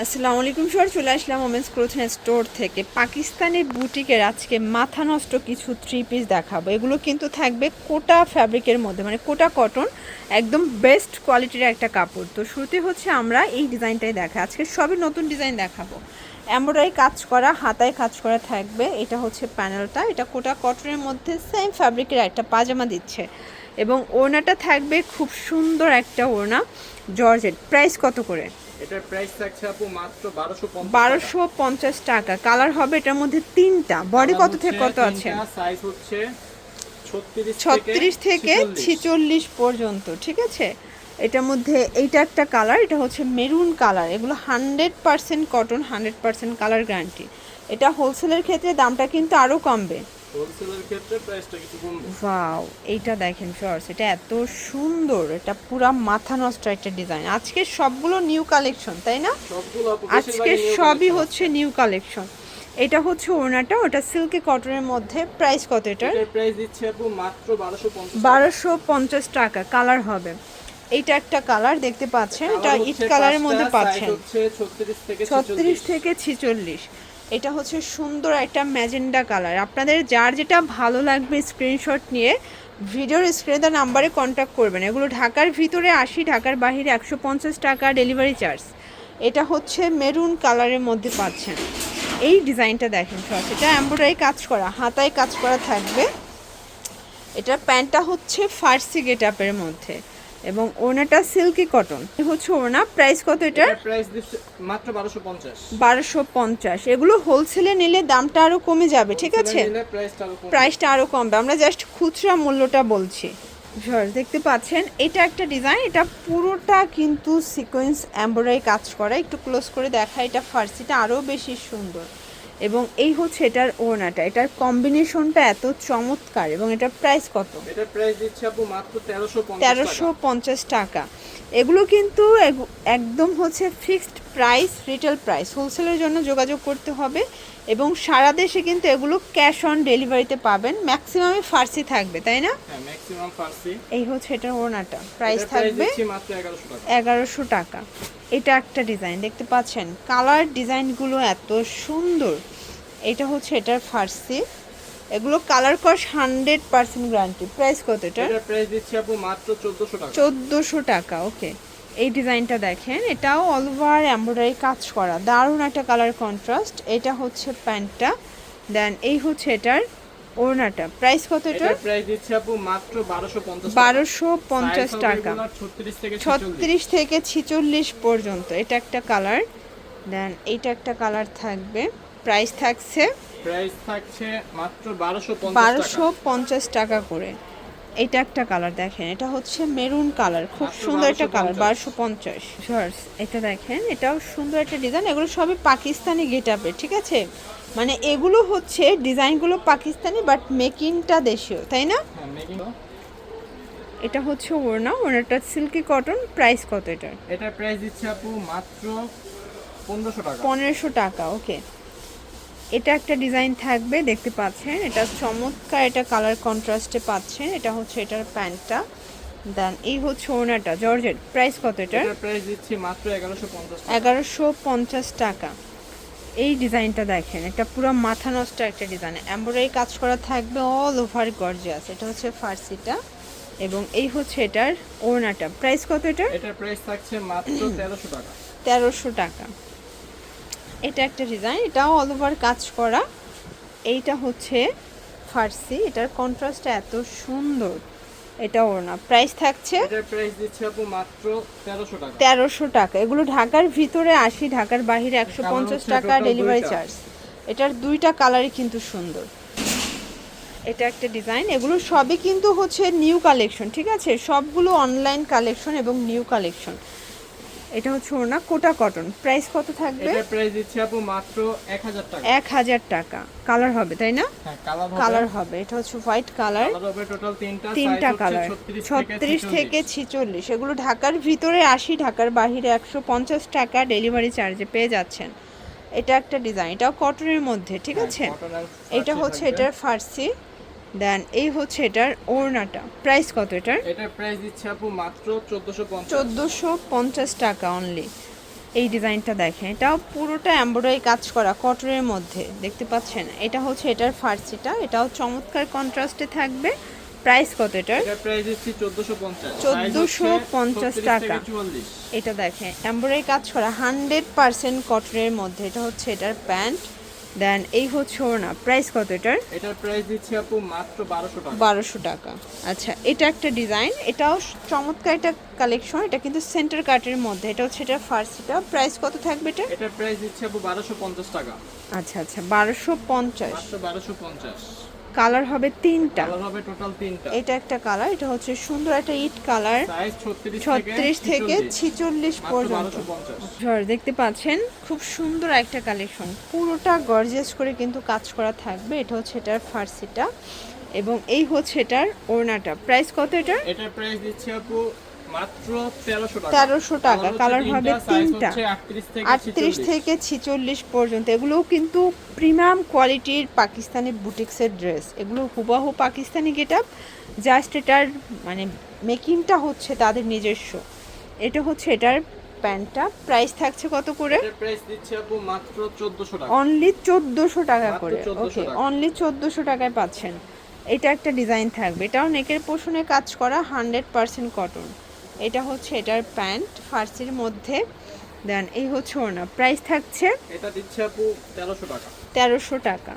আসসালামু আলাইকুম স্যার, চলে আসলাম ওমেন্স ক্লোথিং স্টোর থেকে। পাকিস্তানি বুটিকের আজকে মাথা নষ্ট কিছু থ্রি পিস দেখাবো। এগুলো কিন্তু থাকবে কোটা ফ্যাব্রিকের মধ্যে, মানে কোটা কটন, একদম বেস্ট কোয়ালিটির একটা কাপড়। তো শুরুতে হচ্ছে আমরা এই ডিজাইনটাই দেখা, আজকে সবই নতুন ডিজাইন দেখাবো। এমব্রয়ডারি কাজ করা, হাতায় কাজ করা থাকবে। এটা হচ্ছে প্যানেলটা, এটা কোটা কটনের মধ্যে সেম ফ্যাব্রিকের একটা পাজামা দিচ্ছে এবং ওড়নাটা থাকবে খুব সুন্দর একটা ওড়না, জর্জেট। প্রাইস কত করে? এটার প্রাইস থাকছে আপু মাত্র 1250 টাকা। কালার হবে এটার মধ্যে তিনটা। বডি কত থেকে কত আছে? সাইজ হচ্ছে 36 থেকে 46 পর্যন্ত, ঠিক আছে। এটার মধ্যে এইটা একটা কালার, এটা হচ্ছে মেরুন কালার। এগুলো 100% কটন, 100% কালার গ্যারান্টি। এটা হোলসেলের ক্ষেত্রে দামটা কিন্তু আরও কমবে। হোলসেলের ক্ষেত্রে প্রাইসটা কিছু কমবে। ওয়াও, এইটা দেখেন শর্টস, এটা এত সুন্দর, এটা পুরা মাথা নষ্ট একটা ডিজাইন। আজকে সবগুলো নিউ কালেকশন, তাই না? সবগুলো আপু আজকে সবই হচ্ছে নিউ কালেকশন। এটা হচ্ছে ওড়নাটা, ওটা সিল্কি কটনের মধ্যে। প্রাইস কত এটার? এটার প্রাইস দিচ্ছে আপু মাত্র 1250 টাকা। কালার হবে, এইটা একটা কালার দেখতে পাচ্ছেন, এটা ইট কালারের মধ্যে পাচ্ছেন। 36 থেকে 46। এটা হচ্ছে সুন্দর একটা ম্যাজেন্ডা কালার। আপনাদের যার যেটা ভালো লাগবে স্ক্রিনশট নিয়ে ভিডিওর স্ক্রিনে তার নাম্বারে কন্ট্যাক্ট করবেন। এগুলো ঢাকার ভিতরে 80, ঢাকার বাইরে 150 টাকা ডেলিভারি চার্জ। এটা হচ্ছে মেরুন কালারের মধ্যে পাচ্ছেন। এই ডিজাইনটা দেখেন সস, এটা এমব্রয়ডারি কাজ করা, হাতায় কাজ করা থাকবে। এটা প্যান্টটা হচ্ছে ফার্সি গেটআপের মধ্যে এবং ওড়নাটা সিল্কি কটন। হচ্ছে ওড়না। প্রাইস কত এটা? প্রাইস দিচ্ছে মাত্র 1250। 1250। এগুলো হোলসেলে নিলে দামটা আরও কমে যাবে, ঠিক আছে, প্রাইসটা আরও কমবে। আমরা জাস্ট খুচরা মূল্যটা বলছি। দেখতে পাচ্ছেন এটা একটা ডিজাইন, এটা পুরোটা কিন্তু সিকোয়েন্স এমব্রয়ডারি কাজ করা। একটু ক্লোজ করে দেখা, এটা ফার্সিটা আরও বেশি সুন্দর। এবং এই হচ্ছে এটার ওড়নাটা, এটার কম্বিনেশনটা এত চমৎকার। এবং এটার প্রাইস কত? এটার প্রাইস দিচ্ছে আপু মাত্র 1350 টাকা। এগুলো কিন্তু একদম হচ্ছে ফিক্সড প্রাইস, রিটেল প্রাইস। হোলসেলের জন্য যোগাযোগ করতে হবে এবং সারা দেশে কিন্তু এগুলো ক্যাশ অন ডেলিভারিতে পাবেন। ম্যাক্সিমামই ফার্সি থাকবে, তাই না? হ্যাঁ, ম্যাক্সিমাম ফার্সি। এই হচ্ছে এটার ওড়নাটা, প্রাইস থাকবে মাত্র 1100 টাকা। 1100 টাকা। এটা একটা ডিজাইন দেখতে পাচ্ছেন, কালার ডিজাইনগুলো এত সুন্দর। এটা হচ্ছে এটার ফার্সি, এগুলো কালার কস 100% গ্যারান্টি। প্রাইস কত এটা? এটার প্রাইস দিচ্ছি আপু মাত্র 1400 টাকা। 1400 টাকা, ওকে। এই ডিজাইনটা দেখেন, এটাও অল ওভার এমব্রয়ডারি কাজ করা, দারুণ একটা কালার কন্ট্রাস্ট। এটা হচ্ছে প্যান্টটা, দেন এই হচ্ছে এটার ওড়নাটা। প্রাইস কত এটা? এটার প্রাইস দিচ্ছি আপু মাত্র 1250 টাকা। 36 থেকে 46 পর্যন্ত। এটা একটা কালার, দেন এইটা একটা কালার থাকবে। প্রাইস থাকছে মাত্র 1250 টাকা করে। এটা একটা কালার দেখেন, এটা হচ্ছে মেরুন কালার, খুব সুন্দর একটা কালার, 1250। শর্টস, এটা দেখেন, এটাও সুন্দর একটা ডিজাইন। এগুলো সবই পাকিস্তানি গেটআপে, ঠিক আছে, মানে এগুলো হচ্ছে ডিজাইনগুলো পাকিস্তানি বাট মেকিংটা দেশীয়, তাই না? এটা হচ্ছে ওড়না, ওড়নাটা সিল্কি কটন। প্রাইস কত এটার? এটার প্রাইস দিচ্ছে আপু মাত্র 1500 টাকা। 1500 টাকা, ওকে। এটা একটা ডিজাইন থাকবে দেখতে পাচ্ছেন, এটা চমৎকার, এটা কালার কন্ট্রাস্টে পাচ্ছেন। এটা হচ্ছে এটার প্যান্টটা, দেন এই হচ্ছে ওড়নাটা, জর্জেট। প্রাইস কত এটার? এটার প্রাইস দিচ্ছি মাত্র 1150 টাকা। 1150 টাকা। এই ডিজাইনটা দেখেন, এটা পুরো মাথা নষ্ট একটা ডিজাইন, এমব্রয়ডারি কাজ করা থাকবে, অল ওভার গর্জিয়াস। এটা হচ্ছে ফার্সিটা এবং এই হচ্ছে এটার ওড়নাটা। প্রাইস কত এটার? এটার প্রাইস থাকছে মাত্র 1300 টাকা। 1300 টাকা। এটা একটা ডিজাইন, এটাও অল ওভার কাজ করা। এইটা হচ্ছে ফার্সি, এটার কন্ট্রাস্টটা এত সুন্দর। এটা ওড়না। প্রাইস থাকছে? এটার প্রাইস দিচ্ছে আপু মাত্র 1300 টাকা। 1300 টাকা। এগুলো ঢাকার ভিতরে 80, ঢাকার বাইরে 150 টাকা ডেলিভারি চার্জ। এটার দুইটা কালারই কিন্তু সুন্দর। এটা একটা ডিজাইন, এগুলো সবই কিন্তু হচ্ছে নিউ কালেকশন, ঠিক আছে, সবগুলো অনলাইন কালেকশন এবং নিউ কালেকশন। এটা হচ্ছে ওড়না, কোটা কটন। প্রাইস কত থাকবে? এটার প্রাইস দিচ্ছি আপু মাত্র 1000 টাকা। 1000 টাকা। কালার হবে, তাই না? হ্যাঁ, কালার হবে। এটা হচ্ছে হোয়াইট কালার, কালার হবে টোটাল তিনটা কালার, 36 থেকে 46। এগুলো ঢাকার ভিতরে 80, ঢাকার বাইরে 150 টাকা ডেলিভারি চার্জে পেয়ে যাচ্ছেন। এটা একটা ডিজাইন, এটাও কটনের মধ্যে, ঠিক আছে। এটা হচ্ছে এটার ফার্সি, দেন এই হচ্ছে এটার ওড়নাটা। প্রাইস কত এটার? এটার প্রাইস দিচ্ছে আপু মাত্র 1450। 1450 টাকা অনলি। এই ডিজাইনটা দেখেন, এটাও পুরোটা এমব্রয়ডারি কাজ করা কটনের মধ্যে দেখতে পাচ্ছেন। এটা হচ্ছে এটার ফার্সিটা, এটাও চমৎকার কন্ট্রাস্টে থাকবে। প্রাইস কত এটার? এটার প্রাইস দিচ্ছি 1450 1450 টাকা। 44 এটা দেখেন এমব্রয়ডারি কাজ করা 100% কটনের মধ্যে। এটা হচ্ছে এটার প্যান্ট, দেন এই হচ্ছে ওড়না। প্রাইস কত এটার? এটার প্রাইস দিচ্ছি আপু মাত্র 1200 টাকা। 1200 টাকা। আচ্ছা, এটা একটা ডিজাইন, এটাও চমৎকার একটা কালেকশন। এটা কিন্তু সেন্টার কাটের মধ্যে। এটা হচ্ছে এটার ফার্সিটা। প্রাইস কত থাকবে এটা? এটার প্রাইস দিচ্ছি আপু 1250 টাকা। আচ্ছা আচ্ছা, 1250। মাত্র 1250। কালার হবে তিনটা। কালার হবে টোটাল 3টা। এটা একটা কালার, এটা হচ্ছে সুন্দর একটা ইট কালার, সাইজ 36 থেকে 46 পর্যন্ত। 1250। দেখতে পাচ্ছেন খুব সুন্দর একটা কালেকশন, পুরোটা গর্জিয়াস করে কিন্তু কাজ করা থাকবে। এটা হচ্ছে এটার ফার্সিটা এবং এই হচ্ছে এটার ওড়নাটা। প্রাইস কত এটার? এটার প্রাইস দিচ্ছি আপু মাত্র 1300 টাকা। 1300 টাকা। কালার হবে তিনটা, 38 থেকে 46 পর্যন্ত। এগুলোও কিন্তু প্রিমিয়াম কোয়ালিটির পাকিস্তানি বুটিক্সের ড্রেস। এগুলো হুবাহু পাকিস্তানি গেটআপ, জাস্ট এটার মানে মেকিংটা হচ্ছে তাদের নিজস্ব। এটা হচ্ছে এটার প্যান্টটা। প্রাইস থাকছে কত করে? এটার প্রাইস দিচ্ছি আপু মাত্র 1400 টাকা। অনলি 1400 টাকা মাত্র করে। 1400 ওকে, টাকা। অনলি 1400 টাকায় পাচ্ছেন। এটা একটা ডিজাইন থাকবে, এটাও নেকের পোষণে কাজ করা 100% কটন। এটা হচ্ছে এটার প্যান্ট ফার্সির মধ্যে, দেন এই হচ্ছে ওড়না। প্রাইস থাকছে এটা দিচ্ছি আপু 1300 টাকা। 1300 টাকা।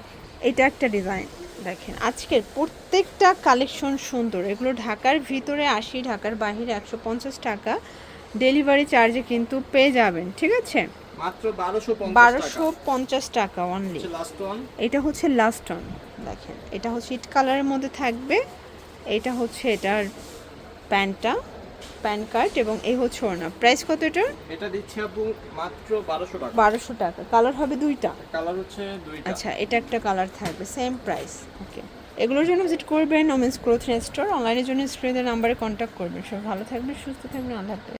এটা একটা ডিজাইন দেখেন, আজকের প্রত্যেকটা কালেকশন সুন্দর। এগুলো ঢাকার ভিতরে 80, ঢাকার বাইরে 150 টাকা ডেলিভারি চার্জে কিন্তু পেয়ে যাবেন, ঠিক আছে? মাত্র 1250 টাকা। 1250 টাকা অনলি। Last one. এটা হচ্ছে লাস্ট অন, দেখেন এটা হচ্ছে ইট কালারের মধ্যে থাকবে। এটা হচ্ছে এটার প্যান্টটা, প্যান কার্ড এবং এই হচ্ছে ওড়না। প্রাইস কত এটা? এটা দিচ্ছি আপু মাত্র 1200 টাকা। 1200 টাকা। কালার হবে দুইটা। কালার হচ্ছে দুইটা। আচ্ছা, এটা একটা কালার থাকবে, সেম প্রাইস। ওকে, এগুলোর জন্য ভিজিট করবেন ওমেন্স ক্লোথিং স্টোর। অনলাইনের জন্য স্ক্রিনের নাম্বারে কন্ট্যাক্ট করবেন। সব ভালো থাকবেন, সুস্থ থাকবেন, আল্লাহ হাফেজ।